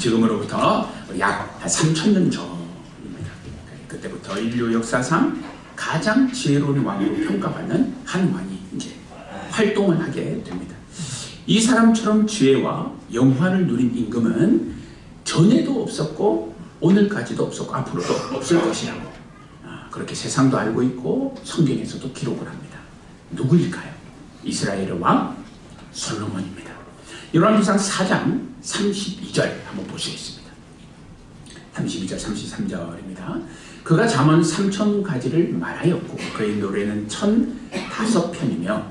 지금으로부터 약 3,000년 전입니다. 그때부터 인류 역사상 가장 지혜로운 왕으로 평가받는 한 왕이 이제 활동을 하게 됩니다. 이 사람처럼 지혜와 영화를 누린 임금은 전에도 없었고 오늘까지도 없었고 앞으로도 없을 것이라고 그렇게 세상도 알고 있고 성경에서도 기록을 합니다. 누구일까요? 이스라엘의 왕 솔로몬입니다. 열왕기상 4장 32절 한번 보시겠습니다. 32절 33절입니다. 그가 잠언 3,000가지를 말하였고 그의 노래는 1,005편이며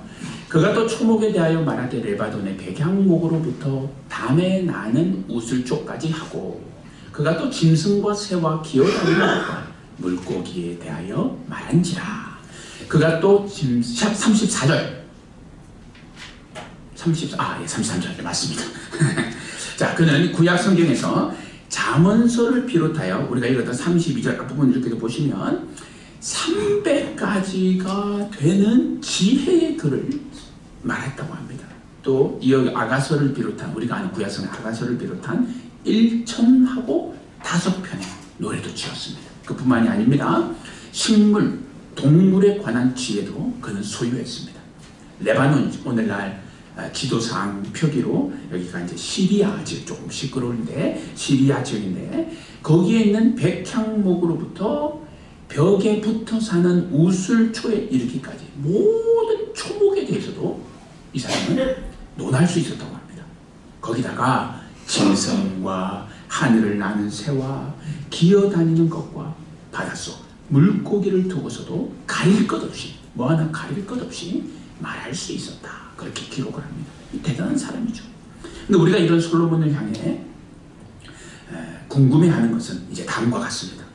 그가 또 초목에 대하여 말하되 레바논의 백향목으로부터 담에 나는 우슬초까지 하고 그가 또 짐승과 새와 기어다니는 것과 물고기에 대하여 말한지라. 그가 또 34절 33절 맞습니다. 자, 그는 구약 성경에서 잠언서를 비롯하여 우리가 읽었던 32절 앞부분 이렇게 보시면 300가지가 되는 지혜의 글을 말했다고 합니다. 또 이 아가서를 비롯한 우리가 아는 구약성의 아가서를 비롯한 1,005편의 노래도 지었습니다. 그뿐만이 아닙니다. 식물, 동물에 관한 지혜도 그는 소유했습니다. 레바논 오늘날 지도상 표기로 여기가 이제 시리아 지역, 조금 시끄러운데 시리아 지역인데 거기에 있는 백향목으로부터 벽에 붙어 사는 우슬초에 이르기까지 모든 초목에 대해서도 이 사람은 논할 수 있었다고 합니다. 거기다가 짐승과 하늘을 나는 새와 기어다니는 것과 바닷속 물고기를 두고서도 가릴 것 없이 뭐 하나 가릴 것 없이 말할 수 있었다. 그렇게 기록을 합니다. 대단한 사람이죠. 근데 우리가 이런 솔로몬을 향해 궁금해하는 것은 이제 다음과 같습니다.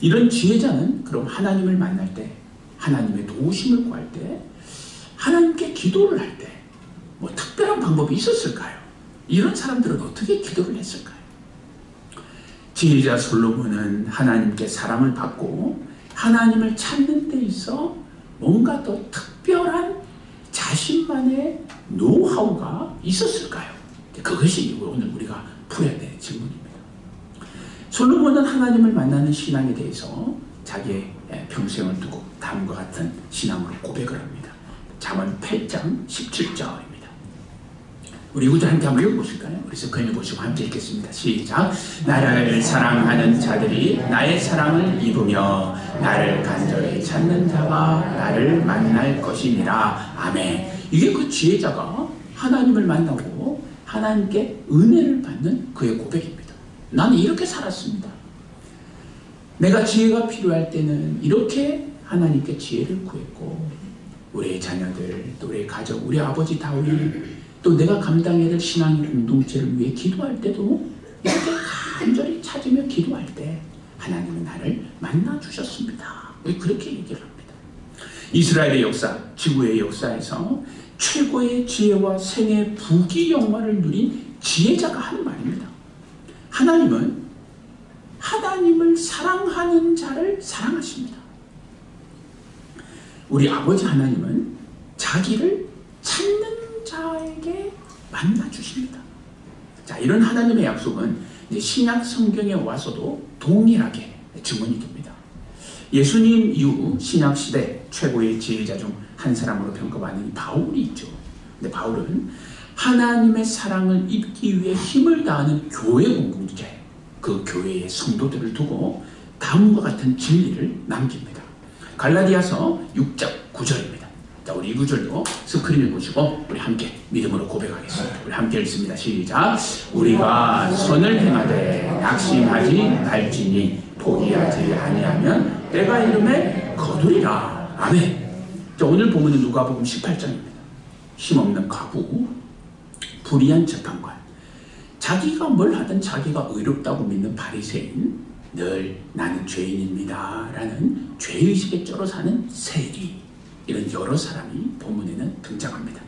이런 지혜자는 그럼 하나님을 만날 때, 하나님의 도우심을 구할 때, 하나님께 기도를 할 때 뭐 특별한 방법이 있었을까요? 이런 사람들은 어떻게 기도를 했을까요? 지혜자 솔로몬은 하나님께 사랑을 받고 하나님을 찾는 데 있어 뭔가 더 특별한 자신만의 노하우가 있었을까요? 그것이 오늘 우리가 풀어야 될 질문입니다. 솔로몬은 하나님을 만나는 신앙에 대해서 자기의 평생을 두고 다음과 같은 신앙으로 고백을 합니다. 잠언 8장 17절입니다. 우리 구절 함께 한번 읽어보실까요? 그래서 그녀 보시고 함께 읽겠습니다. 시작. 나를 사랑하는 자들이 나의 사랑을 입으며 나를 간절히 찾는 자가 나를 만날 것이니라. 아멘. 이게 그 지혜자가 하나님을 만나고 하나님께 은혜를 받는 그의 고백입니다. 나는 이렇게 살았습니다. 내가 지혜가 필요할 때는 이렇게 하나님께 지혜를 구했고 우리의 자녀들, 또 우리의 가족, 우리 아버지 다윗, 또 내가 감당해야 될 신앙의 공동체를 위해 기도할 때도 이렇게 간절히 찾으며 기도할 때 하나님은 나를 만나주셨습니다. 그렇게 얘기를 합니다. 이스라엘의 역사, 지구의 역사에서 최고의 지혜와 생애 부귀영화를 누린 지혜자가 하는 말입니다. 하나님은 하나님을 사랑하는 자를 사랑하십니다. 우리 아버지 하나님은 자기를 찾는 자에게 만나주십니다. 자, 이런 하나님의 약속은 이제 신약 성경에 와서도 동일하게 증언이 됩니다. 예수님 이후 신약 시대 최고의 지혜자 중 한 사람으로 평가받는 바울이 있죠. 근데 바울은 하나님의 사랑을 입기 위해 힘을 다하는 교회 공동체, 그 교회의 성도들을 두고 다음과 같은 진리를 남깁니다. 갈라디아서 6장 9절입니다. 자, 우리 이 구절도 스크린을 보시고 우리 함께 믿음으로 고백하겠습니다. 우리 함께 읽습니다. 시작. 우리가 선을 행하되 낙심하지 말지니 포기하지 아니하면 때가 이름에 거두리라. 아멘. 자, 오늘 본문은 누가복음 18장입니다. 힘없는 과부, 불의한 재판관, 자기가 뭘 하든 자기가 의롭다고 믿는 바리새인, 늘 나는 죄인입니다 라는 죄의식에 쩔어 사는 세리, 이런 여러 사람이 본문에는 등장합니다.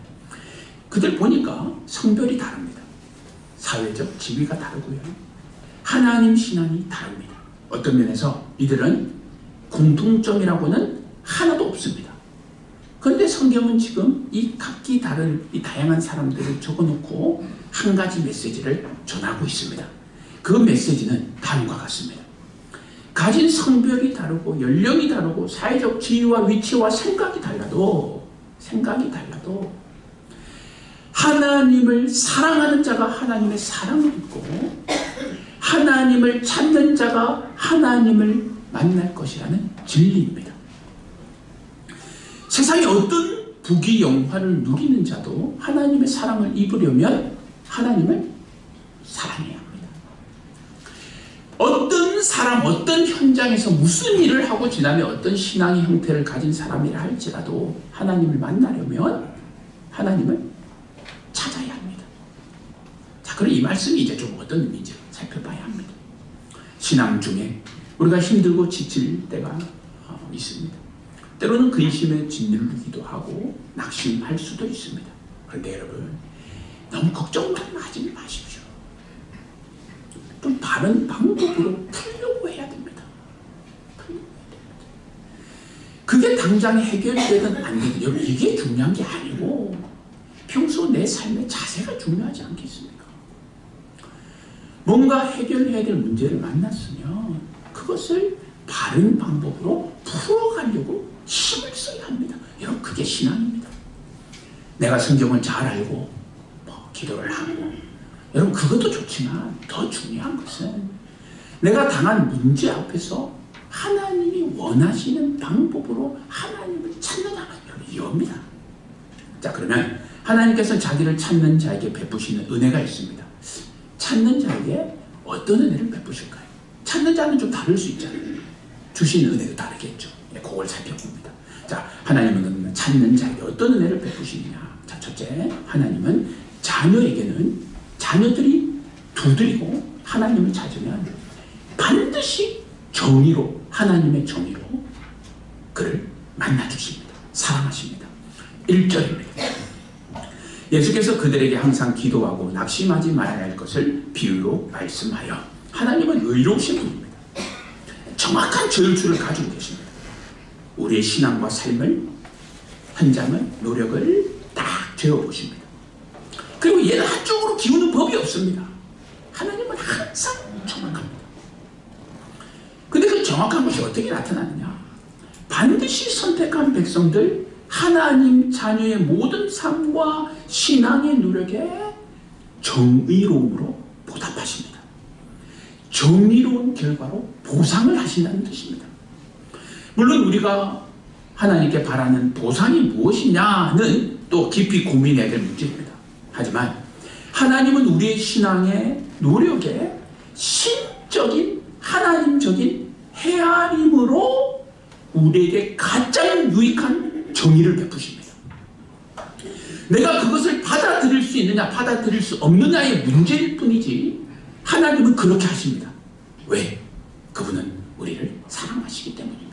그들 보니까 성별이 다릅니다. 사회적 지위가 다르고요. 하나님 신앙이 다릅니다. 어떤 면에서 이들은 공통점이라고는 하나도 없습니다. 그런데 성경은 지금 이 각기 다른 이 다양한 사람들을 적어놓고 한 가지 메시지를 전하고 있습니다. 그 메시지는 다음과 같습니다. 가진 성별이 다르고 연령이 다르고 사회적 지위와 위치와 생각이 달라도 하나님을 사랑하는 자가 하나님의 사랑을 입고 하나님을 찾는 자가 하나님을 만날 것이라는 진리입니다. 세상의 어떤 부귀영화를 누리는 자도 하나님의 사랑을 입으려면 하나님을 사랑해야 합니다. 어떤 사람, 어떤 현장에서 무슨 일을 하고 지나면 어떤 신앙의 형태를 가진 사람이라 할지라도 하나님을 만나려면 하나님을 찾아야 합니다. 자, 그럼 이 말씀이 이제 좀 어떤 의미인지 살펴봐야 합니다. 신앙 중에 우리가 힘들고 지칠 때가 있습니다. 때로는 근심에 짓누르기도 하고 낙심할 수도 있습니다. 그런데 여러분, 너무 걱정만 하지 마십시오. 좀 다른 방법으로 풀려고 해야 됩니다. 그게 당장 해결이 되든 안 되든 여러분, 이게 중요한 게 아니고 평소 내 삶의 자세가 중요하지 않겠습니까? 뭔가 해결해야 될 문제를 만났으면 그것을 바른 방법으로 풀어가려고 힘을 써야 합니다. 여러분, 그게 신앙입니다. 내가 성경을 잘 알고 기도를 하고, 여러분 그것도 좋지만 더 중요한 것은 내가 당한 문제 앞에서 하나님이 원하시는 방법으로 하나님을 찾느냐, 여러분 이겁니다. 자, 그러면 하나님께서 자기를 찾는 자에게 베푸시는 은혜가 있습니다. 찾는 자에게 어떤 은혜를 베푸실까요? 찾는 자는 좀 다를 수 있잖아요. 주시는 은혜도 다르겠죠. 그걸 살펴봅니다. 자, 하나님은 찾는 자에게 어떤 은혜를 베푸시느냐. 자, 첫째, 하나님은 자녀에게는 자녀들이 두드리고 하나님을 찾으면 반드시 정의로, 하나님의 정의로 그를 만나주십니다. 사랑하십니다. 1절입니다. 예수께서 그들에게 항상 기도하고 낙심하지 말아야 할 것을 비유로 말씀하여, 하나님은 의로우신 분입니다. 정확한 저율수를 가지고 계십니다. 우리의 신앙과 삶을, 현장을, 노력을 딱 재어보십니다. 그리고 얘는 한쪽으로 기우는 법이 없습니다. 하나님은 항상 정확합니다. 근데 그 정확한 것이 어떻게 나타나느냐? 반드시 선택한 백성들, 하나님 자녀의 모든 삶과 신앙의 노력에 정의로움으로 보답하십니다. 정의로운 결과로 보상을 하신다는 뜻입니다. 물론 우리가 하나님께 바라는 보상이 무엇이냐는 또 깊이 고민해야 될 문제입니다. 하지만 하나님은 우리의 신앙의 노력에 신적인 하나님적인 헤아림으로 우리에게 가장 유익한 정의를 베푸십니다. 내가 그것을 받아들일 수 있느냐 받아들일 수 없느냐의 문제일 뿐이지 하나님은 그렇게 하십니다. 왜? 그분은 우리를 사랑하시기 때문입니다.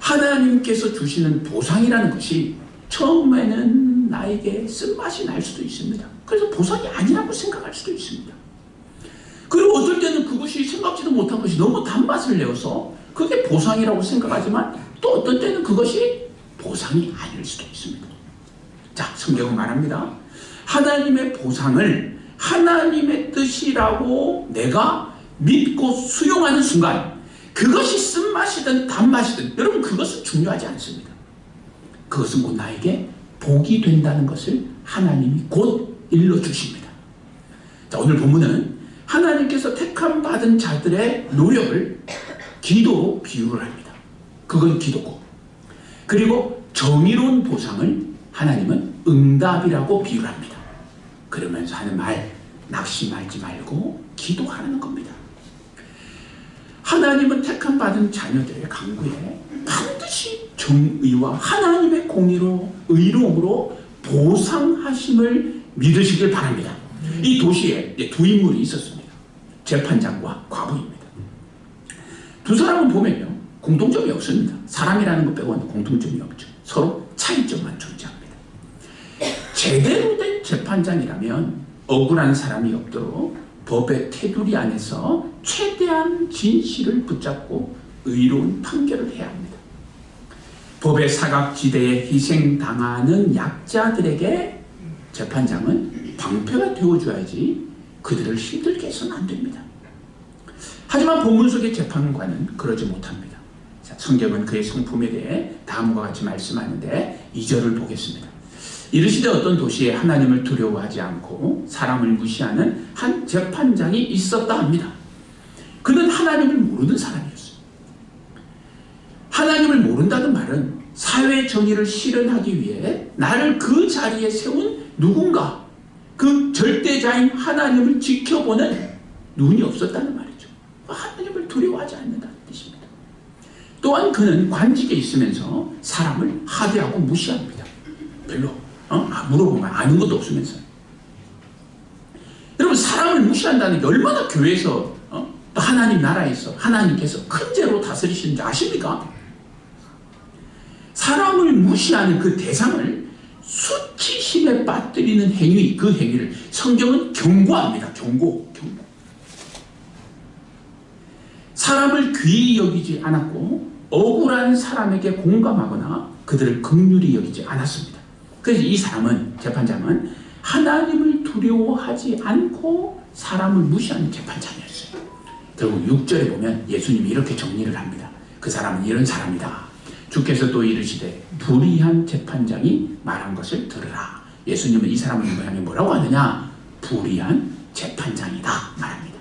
하나님께서 주시는 보상이라는 것이 처음에는 나에게 쓴맛이 날 수도 있습니다. 그래서 보상이 아니라고 생각할 수도 있습니다. 그리고 어떨 때는 그것이 생각지도 못한 것이 너무 단맛을 내어서 그게 보상이라고 생각하지만 또 어떤 때는 그것이 보상이 아닐 수도 있습니다. 자, 성경은 말합니다. 하나님의 보상을 하나님의 뜻이라고 내가 믿고 수용하는 순간 그것이 쓴맛이든 단맛이든 여러분 그것은 중요하지 않습니다. 그것은 곧 나에게 복이 된다는 것을 하나님이 곧 일러주십니다. 자, 오늘 본문은 하나님께서 택함 받은 자들의 노력을 기도로 비유를 합니다. 그건 기도고, 그리고 정의로운 보상을 하나님은 응답이라고 비유를 합니다. 그러면서 하는 말, 낙심하지 말고 기도하라는 겁니다. 하나님은 택함 받은 자녀들의 강구에 반드시 정의와 하나님의 공의로 의로움으로 보상하심을 믿으시길 바랍니다. 이 도시에 두 인물이 있었습니다. 재판장과 과부입니다. 두 사람은 보면요 공통점이 없습니다. 사람이라는 것 빼고는 공통점이 없죠. 서로 차이점만 존재합니다. 제대로 된 재판장이라면 억울한 사람이 없도록 법의 테두리 안에서 최대한 진실을 붙잡고 의로운 판결을 해야 합니다. 법의 사각지대에 희생당하는 약자들에게 재판장은 방패가 되어줘야지 그들을 힘들게 해서는 안 됩니다. 하지만 본문 속의 재판관은 그러지 못합니다. 자, 성경은 그의 성품에 대해 다음과 같이 말씀하는데 2절을 보겠습니다. 이르시되 어떤 도시에 하나님을 두려워하지 않고 사람을 무시하는 한 재판장이 있었다 합니다. 그는 하나님을 모르는 사람이었어요. 하나님을 모른다는 말은 사회 정의를 실현하기 위해 나를 그 자리에 세운 누군가, 그 절대자인 하나님을 지켜보는 눈이 없었다는 말이죠. 하나님을 두려워하지 않는다는 뜻입니다. 또한 그는 관직에 있으면서 사람을 하대하고 무시합니다. 별로 물어보면 아는 것도 없으면서. 여러분, 사람을 무시한다는 게 얼마나 교회에서 하나님 나라에서 하나님께서 큰 죄로 다스리시는지 아십니까? 사람을 무시하는 그 대상을 수치심에 빠뜨리는 행위, 그 행위를 성경은 경고합니다. 경고. 사람을 귀히 여기지 않았고 억울한 사람에게 공감하거나 그들을 긍휼히 여기지 않았습니다. 그래서 이 사람은, 재판장은 하나님을 두려워하지 않고 사람을 무시하는 재판장이었어요. 결국 6절에 보면 예수님이 이렇게 정리를 합니다. 그 사람은 이런 사람이다. 주께서 또 이르시되 불의한 재판장이 말한 것을 들으라. 예수님은 이 사람을 뭐라고 하느냐? 불의한 재판장이다 말합니다.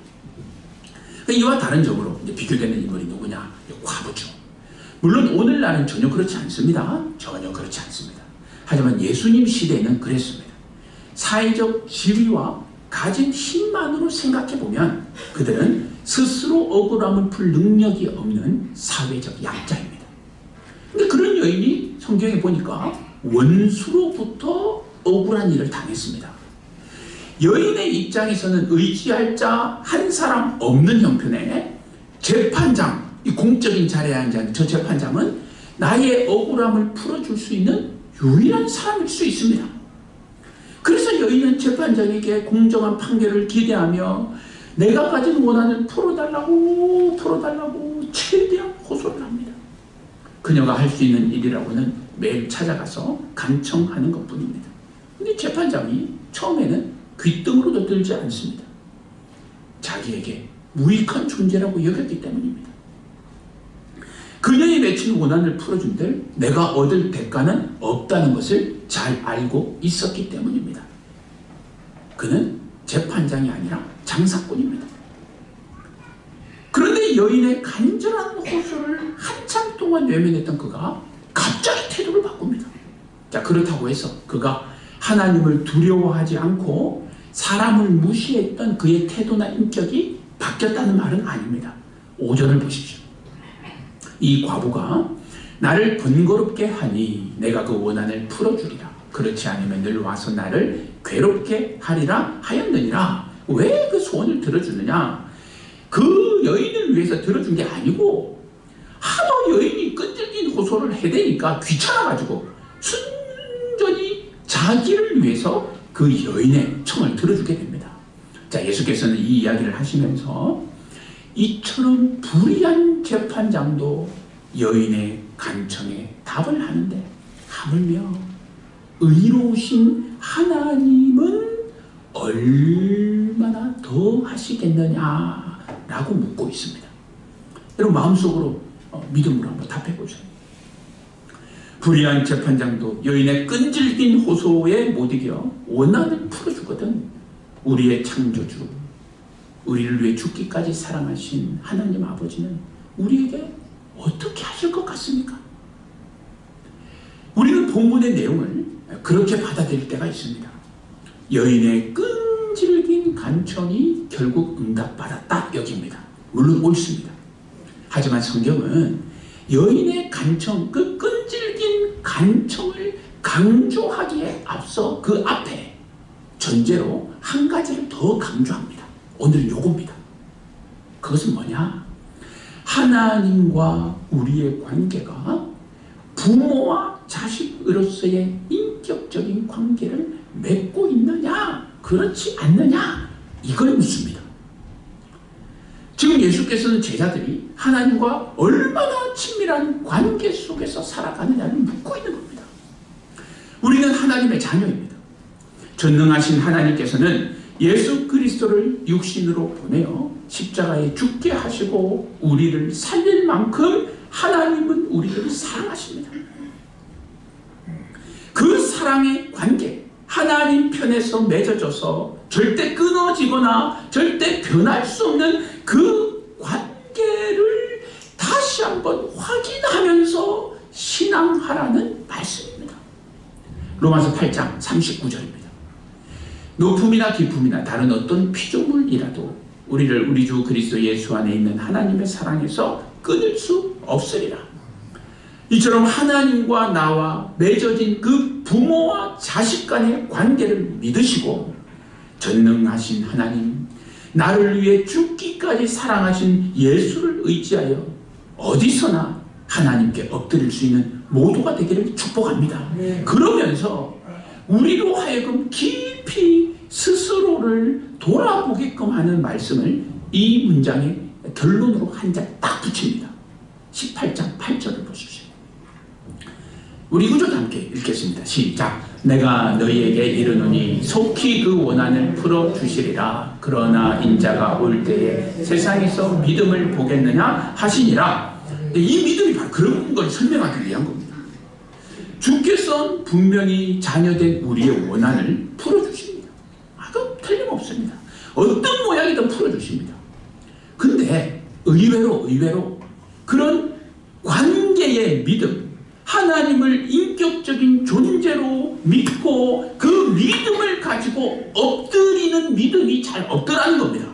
이와 다른 점으로 이제 비교되는 인물이 누구냐? 과부죠. 물론 오늘날은 전혀 그렇지 않습니다. 전혀 그렇지 않습니다. 하지만 예수님 시대에는 그랬습니다. 사회적 지위와 가진 힘만으로 생각해보면 그들은 스스로 억울함을 풀 능력이 없는 사회적 약자입니다. 근데 그런 여인이 성경에 보니까 원수로부터 억울한 일을 당했습니다. 여인의 입장에서는 의지할 자 한 사람 없는 형편에 재판장, 이 공적인 자리에 앉은 저 재판장은 나의 억울함을 풀어줄 수 있는 유일한 사람일 수 있습니다. 그래서 여인은 재판장에게 공정한 판결을 기대하며 내가 가진 원한을 풀어달라고 최대한 호소를 합니다. 그녀가 할 수 있는 일이라고는 매일 찾아가서 간청하는 것뿐입니다. 근데 재판장이 처음에는 귀등으로도 들지 않습니다. 자기에게 무익한 존재라고 여겼기 때문입니다. 그녀의 맺힌 원한을 풀어준들 내가 얻을 대가는 없다는 것을 잘 알고 있었기 때문입니다. 그는 재판장이 아니라 장사꾼입니다. 그런데 여인의 간절한 호소를 한참 동안 외면했던 그가 갑자기 태도를 바꿉니다. 자, 그렇다고 해서 그가 하나님을 두려워하지 않고 사람을 무시했던 그의 태도나 인격이 바뀌었다는 말은 아닙니다. 5절을 보십시오. 이 과부가 나를 번거롭게 하니 내가 그 원한을 풀어주리라. 그렇지 않으면 늘 와서 나를 괴롭게 하리라 하였느니라. 왜 그 소원을 들어주느냐? 그 여인을 위해서 들어준 게 아니고 하도 여인이 끈질긴 호소를 해대니까 귀찮아가지고 순전히 자기를 위해서 그 여인의 청을 들어주게 됩니다. 자, 예수께서는 이 이야기를 하시면서 이처럼 불의한 재판장도 여인의 간청에 답을 하는데 하물며 의로우신 하나님은 얼마나 더 하시겠느냐라고 묻고 있습니다. 여러분 마음속으로 믿음으로 한번 답해보죠. 불의한 재판장도 여인의 끈질긴 호소에 못 이겨 원한을 풀어주거든. 우리의 창조주, 우리를 위해 죽기까지 사랑하신 하나님 아버지는 우리에게 어떻게 하실 것 같습니까? 우리는 본문의 내용을 그렇게 받아들일 때가 있습니다. 여인의 끈질긴 간청이 결국 응답받았다 여깁니다. 물론 옳습니다. 하지만 성경은 여인의 간청, 그 끈질긴 간청을 강조하기에 앞서 그 앞에 전제로 한 가지를 더 강조합니다. 오늘은 요겁니다. 그것은 뭐냐? 하나님과 우리의 관계가 부모와 자식으로서의 인격적인 관계를 맺고 있느냐, 그렇지 않느냐, 이걸 묻습니다. 지금 예수께서는 제자들이 하나님과 얼마나 친밀한 관계 속에서 살아가느냐를 묻고 있는 겁니다. 우리는 하나님의 자녀입니다. 전능하신 하나님께서는 예수 그리스도를 육신으로 보내어 십자가에 죽게 하시고 우리를 살릴 만큼 하나님은 우리를 사랑하십니다. 그 사랑의 관계, 하나님 편에서 맺어져서 절대 끊어지거나 절대 변할 수 없는 그 관계를 다시 한번 확인하면서 신앙하라는 말씀입니다. 로마서 8장 39절입니다. 높음이나 깊음이나 다른 어떤 피조물이라도 우리를 우리 주 그리스도 예수 안에 있는 하나님의 사랑에서 끊을 수 없으리라. 이처럼 하나님과 나와 맺어진 그 부모와 자식 간의 관계를 믿으시고 전능하신 하나님, 나를 위해 죽기까지 사랑하신 예수를 의지하여 어디서나 하나님께 엎드릴 수 있는 모두가 되기를 축복합니다. 그러면서 우리로 하여금 깊이 스스로를 돌아보게끔 하는 말씀을 이 문장의 결론으로 한 장 딱 붙입니다. 18장 8절을 보십시오. 우리 구조도 함께 읽겠습니다. 시작. 내가 너희에게 이르노니 속히 그 원한을 풀어주시리라. 그러나 인자가 올 때에 세상에서 믿음을 보겠느냐 하시니라. 이 믿음이 바로 그런 걸 설명하기 위한 겁니다. 주께서 분명히 자녀된 우리의 원한을 풀어주십니다. 그건 틀림없습니다. 어떤 모양이든 풀어주십니다. 근데 의외로 그런 관계의 믿음, 하나님을 인격적인 존재로 믿고 그 믿음을 가지고 엎드리는 믿음이 잘 없더라는 겁니다.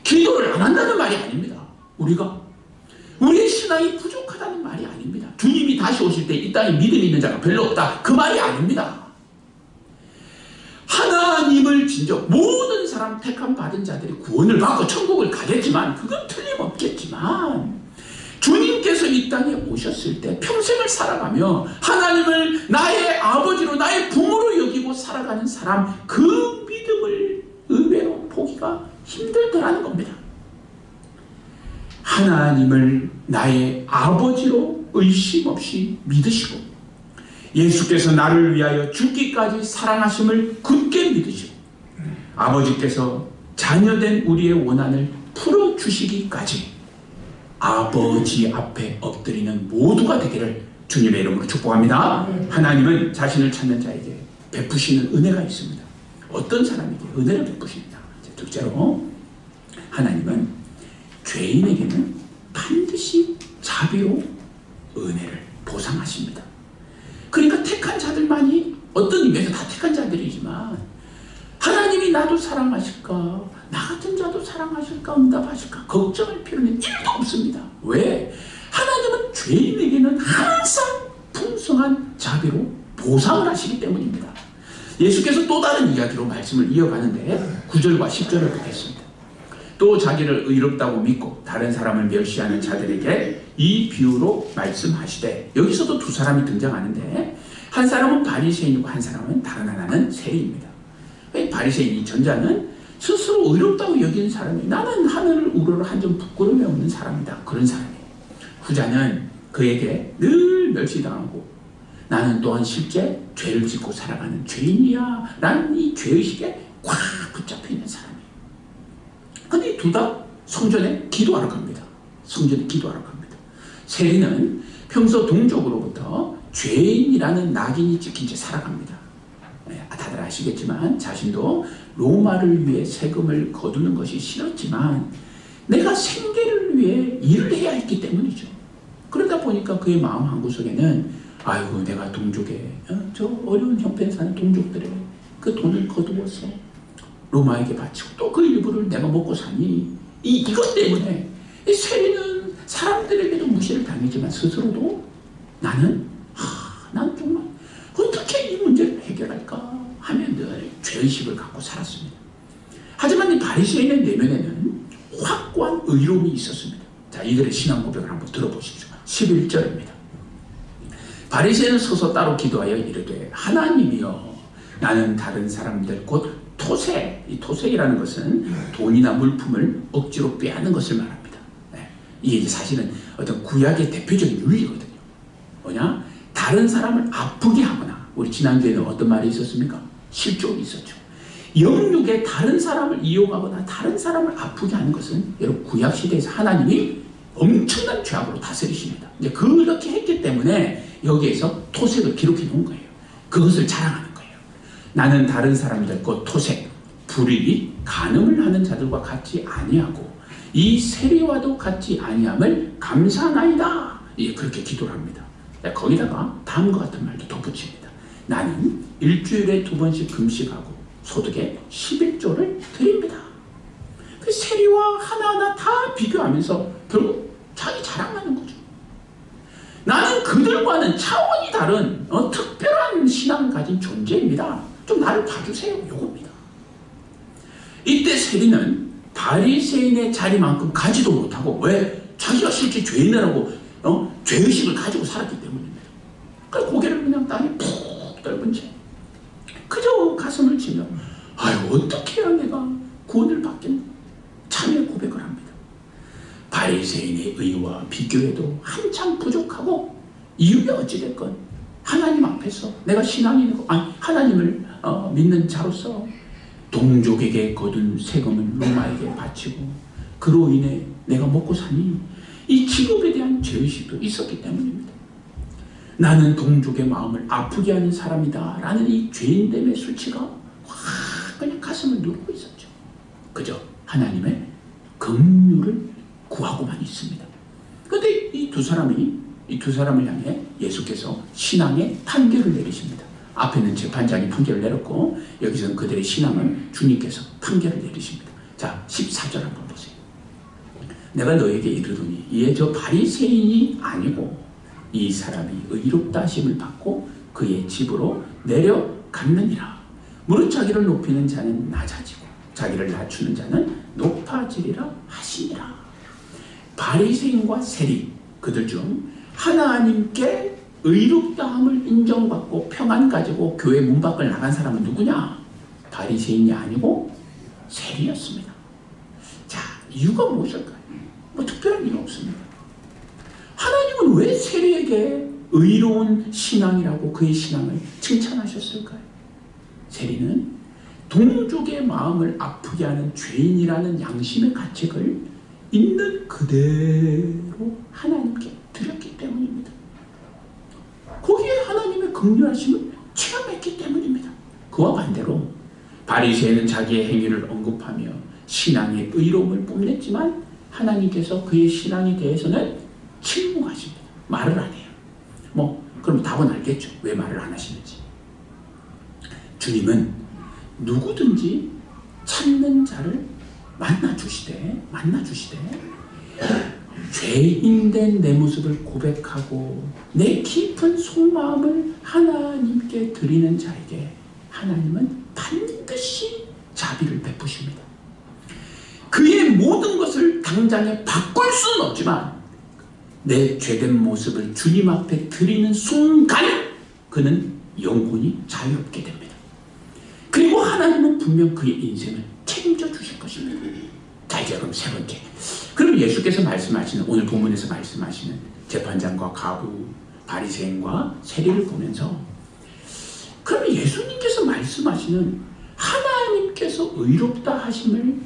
기도를 안 한다는 말이 아닙니다. 우리의 신앙이 부족하다는 말이 아닙니다. 주님이 다시 오실 때 이 땅에 믿음이 있는 자가 별로 없다, 그 말이 아닙니다. 하나님을 진정 모든 사람 택함 받은 자들이 구원을 받고 천국을 가겠지만, 그건 틀림없겠지만 주님께서 이 땅에 오셨을 때 평생을 살아가며 하나님을 나의 아버지로 나의 부모로 여기고 살아가는 사람, 그 믿음을 의외로 보기가 힘들더라는 겁니다. 하나님을 나의 아버지로 의심 없이 믿으시고 예수께서 나를 위하여 죽기까지 사랑하심을 굳게 믿으시고 아버지께서 자녀된 우리의 원한을 풀어주시기까지 아버지 앞에 엎드리는 모두가 되기를 주님의 이름으로 축복합니다. 하나님은 자신을 찾는 자에게 베푸시는 은혜가 있습니다. 어떤 사람에게 은혜를 베푸십니다. 둘째로, 하나님은 죄인에게는 반드시 자비로 은혜를 보상하십니다. 그러니까 택한 자들만이, 어떤 의미에서 다 택한 자들이지만, 하나님이 나도 사랑하실까, 나 같은 자도 사랑하실까, 응답하실까 걱정할 필요는 1도 없습니다. 왜? 하나님은 죄인에게는 항상 풍성한 자비로 보상을 하시기 때문입니다. 예수께서 또 다른 이야기로 말씀을 이어가는데 9절과 10절을 보겠습니다. 또 자기를 의롭다고 믿고 다른 사람을 멸시하는 자들에게 이 비유로 말씀하시되, 여기서도 두 사람이 등장하는데 한 사람은 바리새인이고 한 사람은 다른 하나는 세리입니다. 바리새인, 이 전자는 스스로 의롭다고 여기는 사람이, 나는 하늘을 우러러 한 점 부끄러움이 없는 사람이다, 그런 사람이에요. 후자는 그에게 늘 멸시당하고 나는 또한 실제 죄를 짓고 살아가는 죄인이야 라는 이 죄의식에 꽉 붙잡혀 있는 사람이에요. 근데 둘 다 성전에 기도하러 갑니다. 성전에 기도하러 갑니다. 세리는 평소 동족으로부터 죄인이라는 낙인이 찍힌 채 살아갑니다. 다들 아시겠지만 자신도 로마를 위해 세금을 거두는 것이 싫었지만 내가 생계를 위해 일을 해야 했기 때문이죠. 그러다 보니까 그의 마음 한구석에는, 아이고 내가 동족에 저 어려운 형편에 사는 동족들의 그 돈을 거두어서 로마에게 바치고 또 그 일부를 내가 먹고 사니, 이것 때문에 이 세리는 사람들에게도 무시를 당했지만 스스로도 난 정말 어떻게 이 문제를 해결할까 하면 늘 죄의식을 갖고 살았습니다. 하지만 이 바리새인의 내면에는 확고한 의로움이 있었습니다. 자, 이들의 신앙 고백을 한번 들어보십시오. 11절입니다. 바리새인은 서서 따로 기도하여 이르되, 하나님이여, 나는 다른 사람들 곧 토세, 이 토세이라는 것은 돈이나 물품을 억지로 빼앗는 것을 말합니다. 이게 사실은 어떤 구약의 대표적인 윤리거든요. 뭐냐? 다른 사람을 아프게 하거나, 우리 지난주에는 어떤 말이 있었습니까? 실족이 있었죠. 영육에 다른 사람을 이용하거나 다른 사람을 아프게 하는 것은 여러분 구약 시대에서 하나님이 엄청난 죄악으로 다스리십니다. 이제 그렇게 했기 때문에 여기에서 토색을 기록해 놓은 거예요. 그것을 자랑하는 거예요. 나는 다른 사람들 것 토색, 불의리, 간음을 하는 자들과 같지 아니하고 이 세리와도 같지 아니함을 감사하나이다. 예, 그렇게 기도를 합니다. 거기다가 다음과 같은 말도 덧붙입니다. 나는 일주일에 2번씩 금식하고 소득의 11조를 드립니다. 그 세리와 하나하나 다 비교하면서 결국 자기 자랑하는 거죠. 나는 그들과는 차원이 다른 특별한 신앙을 가진 존재입니다. 좀 나를 봐주세요. 요겁니다. 이때 세리는 바리새인의 자리만큼 가지도 못하고, 왜? 자기가 실제 죄인이라고 죄의식을 가지고 살았기 때문입니다. 그래서 고개를 그냥 땅에 푹 떨군 채 그저 가슴을 치며 아유 어떻게 해야 내가 구원을 받겠나 참여 고백을 합니다. 바리새인의 의와 비교해도 한참 부족하고 이유가 어찌됐건 하나님 앞에서 내가 신앙이 하나님을 믿는 자로서 동족에게 거둔 세금을 로마에게 바치고 그로 인해 내가 먹고 사니 이 직업에 대한 죄의식도 있었기 때문입니다. 나는 동족의 마음을 아프게 하는 사람이다 라는 이 죄인됨의 수치가 확 그냥 가슴을 누르고 있었죠. 그저 하나님의 긍휼을 구하고만 있습니다. 그런데 이 두 사람을 향해 예수께서 신앙의 판결을 내리십니다. 앞에는 재판장이 판결을 내렸고 여기서는 그들의 신앙을 주님께서 판결을 내리십니다. 자, 14절 한번 보세요. 내가 너에게 이르노니 이에 저 바리새인이 아니고 이 사람이 의롭다 하심을 받고 그의 집으로 내려갔느니라. 무릇 자기를 높이는 자는 낮아지고 자기를 낮추는 자는 높아지리라 하시니라. 바리새인과 세리 그들 중 하나님께 의롭다함을 인정받고 평안 가지고 교회 문 밖을 나간 사람은 누구냐? 바리새인이 아니고 세리였습니다. 자, 이유가 무엇일까요? 뭐 특별한 이유가 없습니다. 하나님은 왜 세리에게 의로운 신앙이라고 그의 신앙을 칭찬하셨을까요? 세리는 동족의 마음을 아프게 하는 죄인이라는 양심의 가책을 있는 그대로 하나님께 드렸기 때문입니다. 거기에 하나님의 긍휼하심을 체험했기 때문입니다. 그와 반대로 바리새인은 자기의 행위를 언급하며 신앙의 의로움을 뽐냈지만 하나님께서 그의 신앙에 대해서는 침묵하십니다. 말을 안 해요. 그럼 답은 알겠죠. 왜 말을 안 하시는지. 주님은 누구든지 찾는 자를 만나주시되 죄인된 내 모습을 고백하고 내 깊은 속마음을 하나님께 드리는 자에게 하나님은 반드시 자비를 베푸십니다. 그의 모든 것을 당장에 바꿀 수는 없지만 내 죄된 모습을 주님 앞에 드리는 순간 그는 영혼이 자유롭게 됩니다. 그리고 하나님은 분명 그의 인생을 책임져 주실 것입니다. 자, 이제 그럼 세 번째. 그럼 예수께서 말씀하시는, 오늘 본문에서 말씀하시는 재판장과 과부, 바리새인과 세리를 보면서 그럼 예수님께서 말씀하시는 하나님께서 의롭다 하심을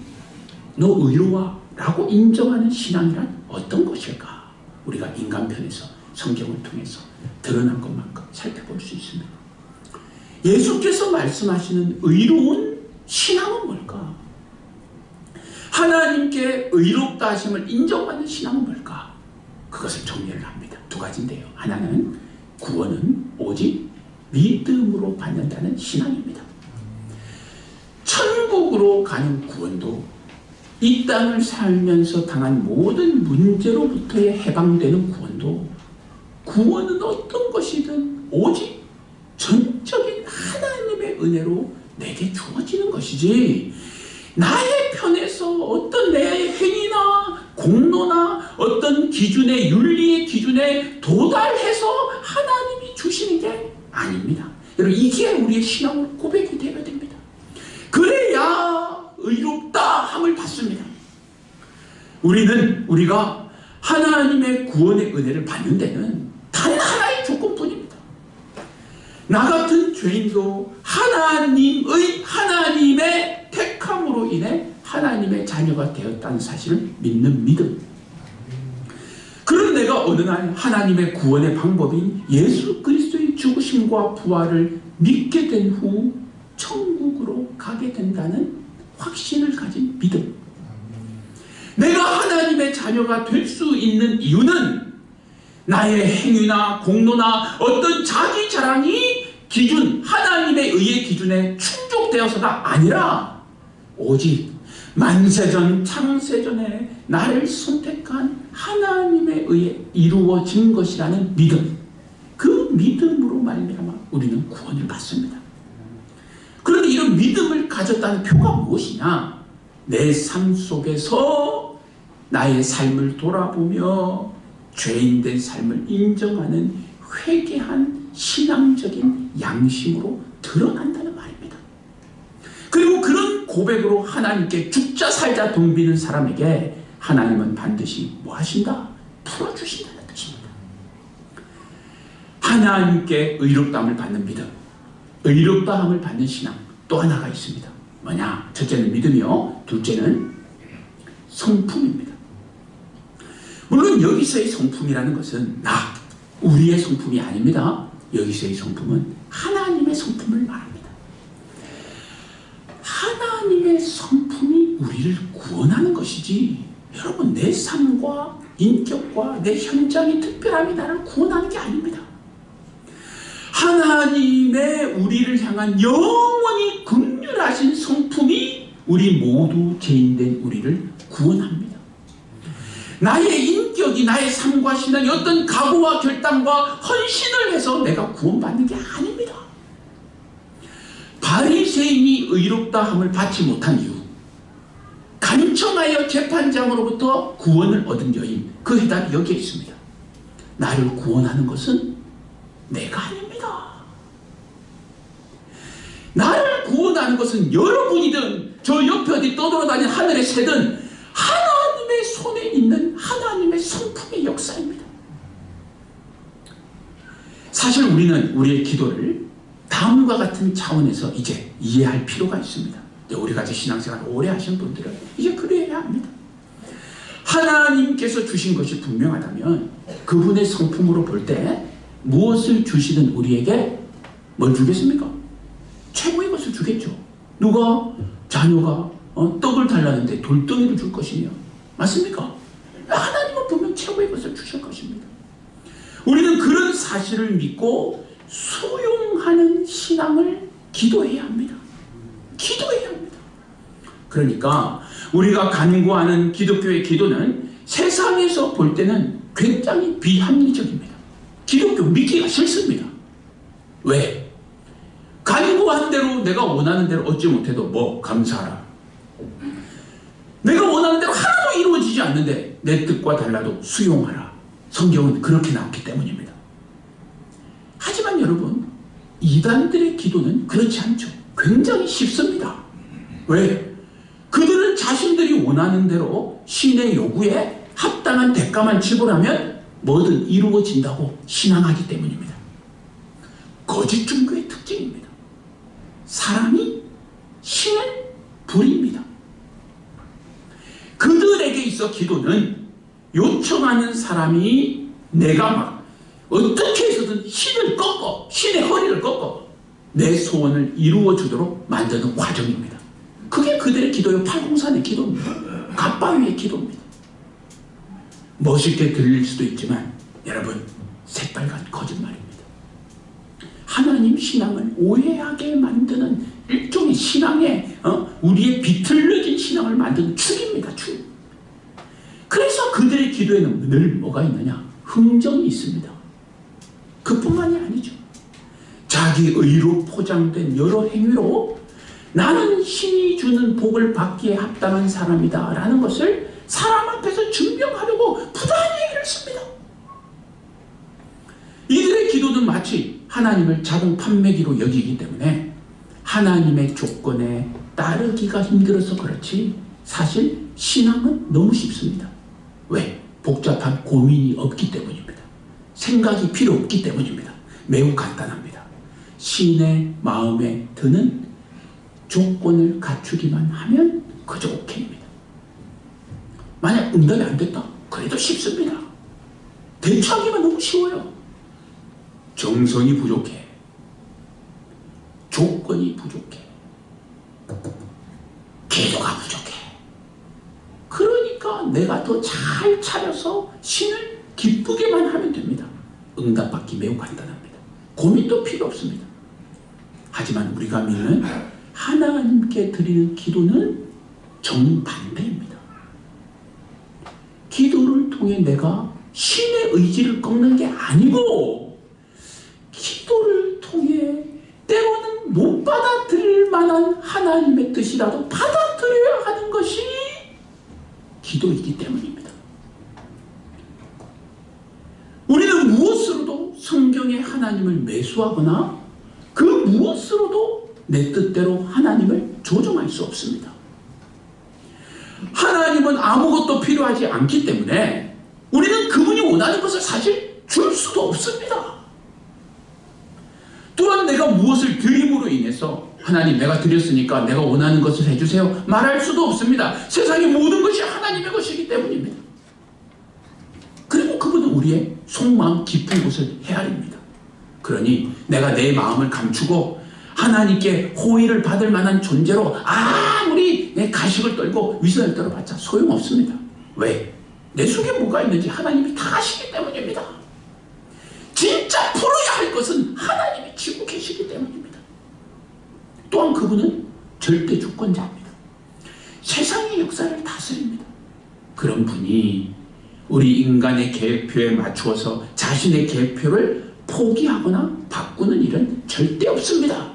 너 의로워 라고 인정하는 신앙이란 어떤 것일까? 우리가 인간편에서 성경을 통해서 드러난 것만큼 살펴볼 수 있습니다. 예수께서 말씀하시는 의로운 신앙은 뭘까? 하나님께 의롭다 하심을 인정받는 신앙은 뭘까? 그것을 정리를 합니다. 두 가지인데요. 하나는 구원은 오직 믿음으로 받는다는 신앙입니다. 천국으로 가는 구원도 이 땅을 살면서 당한 모든 문제로부터의 해방되는 구원도 구원은 어떤 것이든 오직 전적인 하나님의 은혜로 내게 주어지는 것이지 나의 편에서 어떤 내 행위나 공로나 어떤 기준의 윤리의 기준에 도달해서 하나님이 주시는 게 아닙니다. 여러분 이게 우리의 신앙 고백이 되어야 됩니다. 그래야 의롭다 함을 받습니다. 우리가 하나님의 구원의 은혜를 받는 데는 단 하나의 조건뿐입니다. 나 같은 죄인도 하나님의 택함으로 인해 하나님의 자녀가 되었다는 사실을 믿는 믿음. 그런 내가 어느 날 하나님의 구원의 방법인 예수 그리스도의 죽으심과 부활을 믿게 된 후 천국으로 가게 된다는 확신을 가진 믿음. 내가 하나님의 자녀가 될 수 있는 이유는 나의 행위나 공로나 어떤 자기 자랑이 하나님의 의의 기준에 충족되어서가 아니라 오직 만세전 창세전에 나를 선택한 하나님에 의해 이루어진 것이라는 믿음. 그 믿음으로 말미암아 우리는 구원을 받습니다. 그런데 이런 믿음을 가졌다는 표가 무엇이냐? 내 삶 속에서 나의 삶을 돌아보며 죄인된 삶을 인정하는 회개한 신앙적인 양심으로 드러난다는 말입니다. 그리고 그런 고백으로 하나님께 죽자 살자 덤비는 사람에게 하나님은 반드시 뭐 하신다? 풀어주신다는 뜻입니다. 하나님께 의롭다함을 받는 믿음, 의롭다함을 받는 신앙 또 하나가 있습니다. 뭐냐? 첫째는 믿음이요, 둘째는 성품입니다. 물론 여기서의 성품이라는 것은 우리의 성품이 아닙니다. 여기서의 성품은 하나님의 성품을 말합니다. 하나님의 성품이 우리를 구원하는 것이지, 여러분 내 삶과 인격과 내 현장의 특별함이 나를 구원하는 게 아닙니다. 하나님의 우리를 향한 영원히 긍휼하신 성품이 우리 모두 죄인된 우리를 구원합니다. 나의 인격이, 나의 삶과 신앙이 어떤 각오와 결단과 헌신을 해서 내가 구원받는 게 아닙니다. 바리새인이 의롭다함을 받지 못한 이유, 간청하여 재판장으로부터 구원을 얻은 여인, 그 해답이 여기에 있습니다. 나를 구원하는 것은 내가 아닙니다. 나를 구원하는 것은 여러분이든 저 옆에 어디 떠돌아다니는 하늘의 새든 하나님의 손에 있는 하나님의 성품의 역사입니다. 사실 우리는 우리의 기도를 다음과 같은 차원에서 이제 이해할 필요가 있습니다. 우리같이 신앙생활을 오래 하신 분들은 이제 그래야 합니다. 하나님께서 주신 것이 분명하다면 그분의 성품으로 볼 때 무엇을 주시든 우리에게 뭘 주겠습니까? 최고의 것을 주겠죠. 누가? 자녀가 떡을 달라는데 돌덩이를 줄 것이며, 맞습니까? 하나님은 분명 최고의 것을 주실 것입니다. 우리는 그런 사실을 믿고 수용하는 신앙을 기도해야 합니다. 기도해야 합니다. 그러니까 우리가 간구하는 기독교의 기도는 세상에서 볼 때는 굉장히 비합리적입니다. 기독교 믿기가 싫습니다. 왜? 간구한 대로 내가 원하는 대로 얻지 못해도 감사하라. 내가 원하는 대로 하나도 이루어지지 않는데 내 뜻과 달라도 수용하라. 성경은 그렇게 나왔기 때문입니다. 하지만 여러분, 이단들의 기도는 그렇지 않죠. 굉장히 쉽습니다. 왜? 그들은 자신들이 원하는 대로 신의 요구에 합당한 대가만 지불하면 뭐든 이루어진다고 신앙하기 때문입니다. 거짓 종교의 특징입니다. 사람이 신을 부립니다. 그들에게 있어 기도는 요청하는 사람이 내가 어떻게 해서든 신의 허리를 꺾어 내 소원을 이루어 주도록 만드는 과정입니다. 그게 그들의 기도요. 팔공산의 기도입니다. 갓바위의 기도입니다. 멋있게 들릴 수도 있지만 여러분, 새빨간 거짓말입니다. 하나님 신앙을 오해하게 만드는 일종의 신앙의 우리의 비틀려진 신앙을 만드는 축입니다. 축. 그래서 그들의 기도에는 늘 뭐가 있느냐? 흥정이 있습니다. 그뿐만이 아니죠. 자기 의로 포장된 여러 행위로 나는 신이 주는 복을 받기에 합당한 사람이다 라는 것을 사람 앞에서 증명하려고 부단히 애를 씁니다. 이들의 기도는 마치 하나님을 자동 판매기로 여기기 때문에 하나님의 조건에 따르기가 힘들어서 그렇지 사실 신앙은 너무 쉽습니다. 왜? 복잡한 고민이 없기 때문입니다. 생각이 필요 없기 때문입니다. 매우 간단합니다. 시인의 마음에 드는 조건을 갖추기만 하면 그저 오케이입니다. 만약 응답이 안 됐다? 그래도 쉽습니다. 대처하기만 너무 쉬워요. 정성이 부족해. 조건이 부족해. 기도가 부족해. 그러니까 내가 더 잘 차려서 신을 기쁘게만 하면 됩니다. 응답받기 매우 간단합니다. 고민도 필요 없습니다. 하지만 우리가 믿는 하나님께 드리는 기도는 정반대입니다. 기도를 통해 내가 신의 의지를 꺾는 게 아니고 기도를 통해 때로는 못 받아들일 만한 하나님의 뜻이라도 받아들여야 하는 것이 기도이기 때문입니다. 우리는 무엇으로도 성경의 하나님을 매수하거나 그 무엇으로도 내 뜻대로 하나님을 조정할 수 없습니다. 하나님은 아무것도 필요하지 않기 때문에 우리는 그분이 원하는 것을 사실 줄 수도 없습니다. 또한 내가 무엇을 드림으로 인해서 하나님 내가 드렸으니까 내가 원하는 것을 해주세요 말할 수도 없습니다. 세상의 모든 것이 하나님의 것이기 때문입니다. 그리고 그분은 우리의 속마음 깊은 곳을 헤아립니다. 그러니 내가 내 마음을 감추고 하나님께 호의를 받을 만한 존재로 아무리 내 가식을 떨고 위선을 떨어봤자 소용없습니다. 왜? 내 속에 뭐가 있는지 하나님이 다 아시기 때문입니다. 진짜 풀어야 할 것은 하나님이 지고 계시기 때문입니다. 또한 그분은 절대 주권자입니다. 세상의 역사를 다스립니다. 그런 분이 우리 인간의 계획표에 맞추어서 자신의 계획표를 포기하거나 바꾸는 일은 절대 없습니다.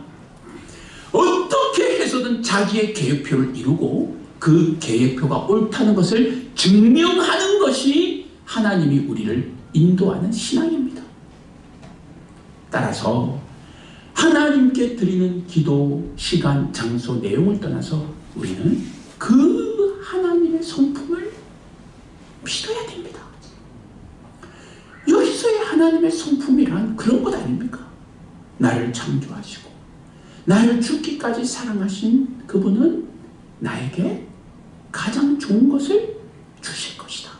어떻게 해서든 자기의 계획표를 이루고 그 계획표가 옳다는 것을 증명하는 것이 하나님이 우리를 인도하는 신앙입니다. 따라서 하나님께 드리는 기도, 시간, 장소, 내용을 떠나서 우리는 그 하나님의 성품을 믿어야 됩니다. 여기서의 하나님의 성품이란 그런 것 아닙니까? 나를 창조하시고 나를 죽기까지 사랑하신 그분은 나에게 가장 좋은 것을 주실 것이다.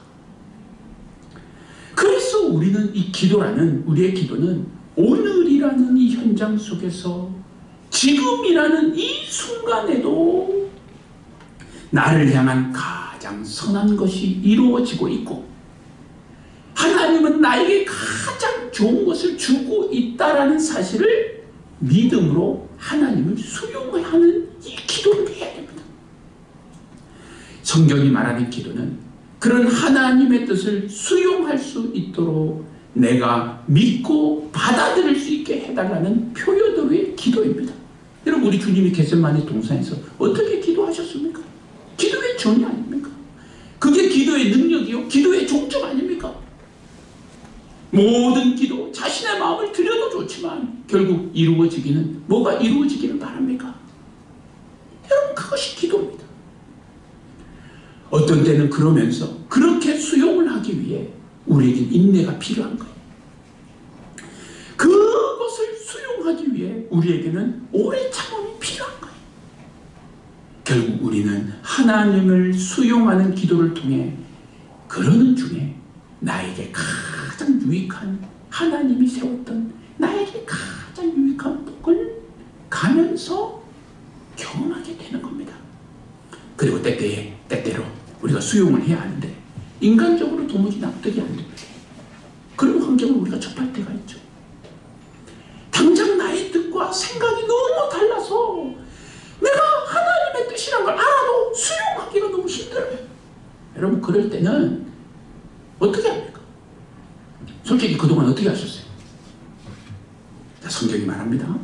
그래서 우리는 이 기도라는 우리의 기도는 오늘이라는 이 현장 속에서 지금이라는 이 순간에도 나를 향한 가장 선한 것이 이루어지고 있고 하나님은 나에게 가장 좋은 것을 주고 있다라는 사실을 믿음으로 하나님을 수용하는 이 기도를 해야 됩니다. 성경이 말하는 기도는 그런 하나님의 뜻을 수용할 수 있도록 내가 믿고 받아들일 수 있게 해달라는 표현으로의 기도입니다. 여러분 우리 주님이 겟세마네 동산에서 어떻게 기도하셨습니까? 기도의 전이 아닙니까? 그게 기도의 능력이요? 기도의 종점 아닙니까? 모든 기도, 자신의 마음을 드려도 좋지만 결국 이루어지기는 뭐가 이루어지기를 바랍니까? 여러분 그것이 기도입니다. 어떤 때는 그러면서 그렇게 수용을 하기 위해 우리에겐 인내가 필요한 거예요. 그것을 수용하기 위해 우리에게는 오래 참음이 필요한 거예요. 결국 우리는 하나님을 수용하는 기도를 통해 그러는 중에 나에게 가장 유익한 하나님이 세웠던 나에게 가장 유익한 복을 가면서 경험하게 되는 겁니다. 그리고 때때로 우리가 수용을 해야 하는데 인간적으로 도무지 납득이 안 됩니다. 그런 환경을 우리가 접할 때가 있죠. 당장 나의 뜻과 생각이 너무 달라서 내가 하나님의 뜻이란 걸 알아도 수용하기가 너무 힘들어요. 여러분 그럴 때는 어떻게 합니까? 솔직히 그동안 어떻게 하셨어요? 성경이 말합니다.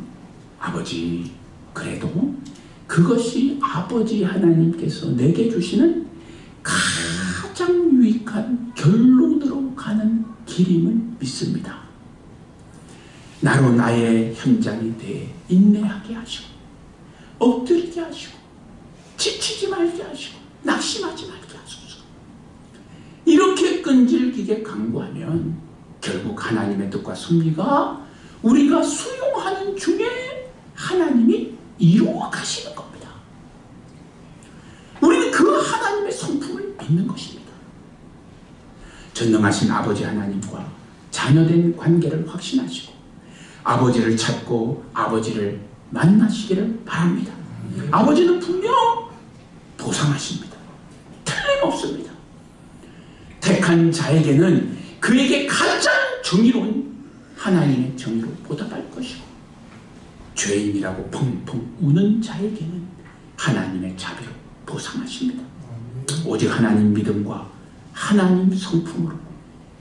아버지 그래도 그것이 아버지 하나님께서 내게 주시는 가장 유익한 결론으로 가는 길임을 믿습니다. 나로 나의 현장에 대해 인내하게 하시고 엎드리게 하시고 지치지 말게 하시고 낙심하지 말게 하소서. 이렇게 끈질기게 강구하면 결국 하나님의 뜻과 섭리가 우리가 수용하는 중에 하나님이 이루어 가시는 겁니다. 우리는 그 하나님의 성품을 믿는 것입니다. 전능하신 아버지 하나님과 자녀된 관계를 확신하시고 아버지를 찾고 아버지를 만나시기를 바랍니다. 아버지는 분명 보상하십니다. 틀림없습니다. 택한 자에게는 그에게 가장 정의로운 하나님의 정의로 보답할 것이고 죄인이라고 펑펑 우는 자에게는 하나님의 자비로 보상하십니다. 오직 하나님 믿음과 하나님 성품으로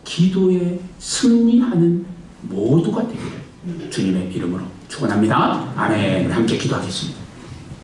기도에 승리하는 모두가 되기를 주님의 이름으로 축원합니다. 아멘. 함께 기도하겠습니다.